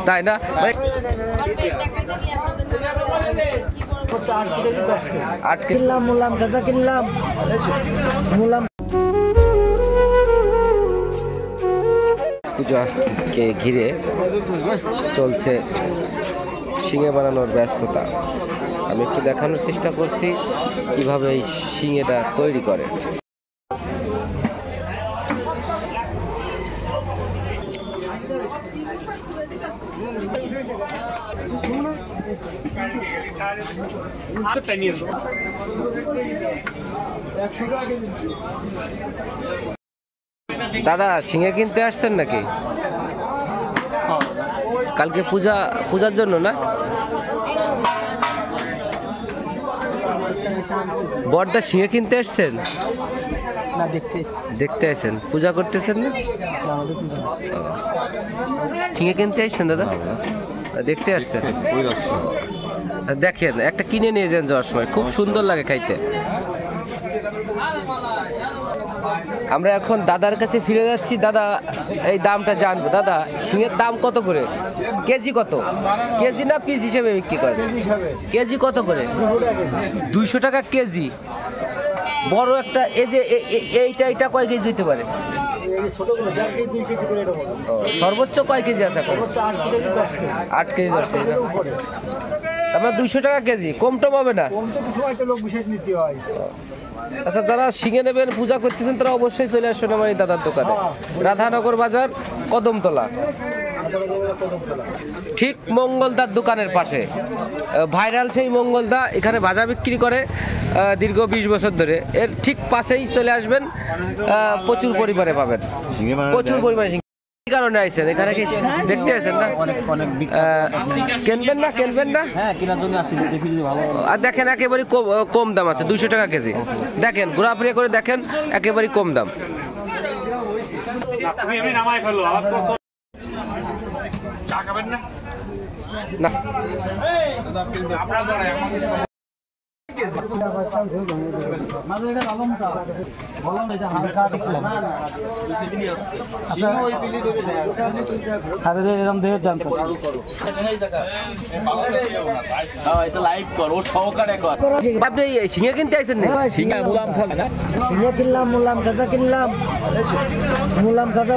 তাই না? পূজাকে ঘিরে চলছে শিঙে বানানোর ব্যস্ততা। আমি একটু দেখানোর চেষ্টা করছি কিভাবে এই শিঙেটা তৈরি করে। দাদা শিঙে কিনতে আসছেন নাকি? কালকে পূজার জন্য না? বড়দা শিঙে কিনতে আসছেন না? দেখতে আসছেন, পূজা করতেছেন না? শিঙে কিনতে আসছেন দাদা? দেখতে আসছেন? দেখেন একটা কিনে নিয়ে যান যাওয়ার সময়, খুব সুন্দর লাগে খাইতে। আমরা এখন দাদার কাছে ফিরে যাচ্ছি। দাদা এই দামটা জানবো। দাদা শিঙের দাম কত করে? কেজি কত? কেজি না পিস হিসেবে বিক্রি করে? কেজি কত করে? 200 টাকা কেজি। বড় একটা এই যে এইটা কয় কেজি হইতে পারে? সর্বোচ্চ কয় কেজি আছে? 8 কেজি 10 কেজি। আপনার 200 টাকা কেজি, কম টম হবে না? আচ্ছা, যারা শিঙে নেবেন, পূজা করতেছেন, তারা অবশ্যই চলে আসবেন আমার এই দাদার দোকানে। রাধানগর বাজার, কদমতলা, ঠিক মঙ্গলদার দোকানের পাশে। ভাইরাল সেই মঙ্গলদা এখানে ভাজা বিক্রি করে দীর্ঘ 20 বছর ধরে। এর ঠিক পাশেই চলে আসবেন, প্রচুর পরিমাণে পাবেন, প্রচুর পরিমাণে। কারণে আইছেন এখানে? কি দেখতে আছেন না? কিনবেন না? কিনবেন না? আর দেখেন একেবারে কম দাম আছে, 200 টাকা কেজি। দেখেন, ঘোরাফেরা করে দেখেন, একেবারে কম দাম। না আপনি শিঙে কিনতে আইছেন না? শিঙে কিনলাম, মুলাম খাজা কিনলাম, মুলাম খাজা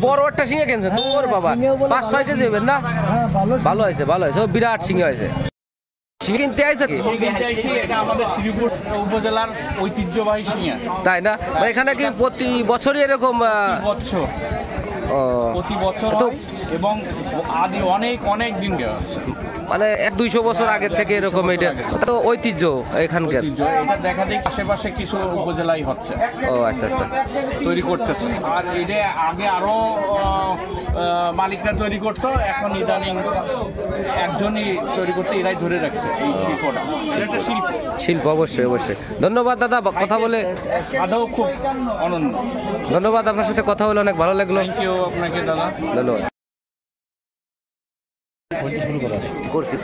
বড় একটা শিঙে কিনছেন তোর বাবা? 5-6 কেজি হবেন না? ভালো হয়েছে, ভালো হয়েছে, বিরাট শিঙে হয়েছে। কিনতে আইছেন? এটা আমাদের শ্রীপুর উপজেলার ঐতিহ্যবাহী শিঙা। তাই না? এখানে কি প্রতি বছরই এরকম? প্রতি বছর এবং আদি অনেক দিন মানে 100-200 বছর আগে থেকে এরকম। এটা তো ঐতিহ্য এখানকার। এটা দেখা যায় আশেপাশে কিছু উপজেলাই হচ্ছে। ও আচ্ছা আচ্ছা, তৈরি করতেছে। আর এটা আগে আরো মালিকরা তৈরি করতো, এখন ইদানিং একজনই তৈরি করতে, এরাই ধরে রাখছে এই শিল্পটা। এটা একটা শিল্প। অবশ্যই অবশ্যই। ধন্যবাদ দাদা, কথা বলে আদৌ খুব অনন্য। ধন্যবাদ, আপনার সাথে কথা বলে অনেক ভালো লাগলো। থ্যাংক ইউ আপনাকে দাদা, ধন্যবাদ। করছি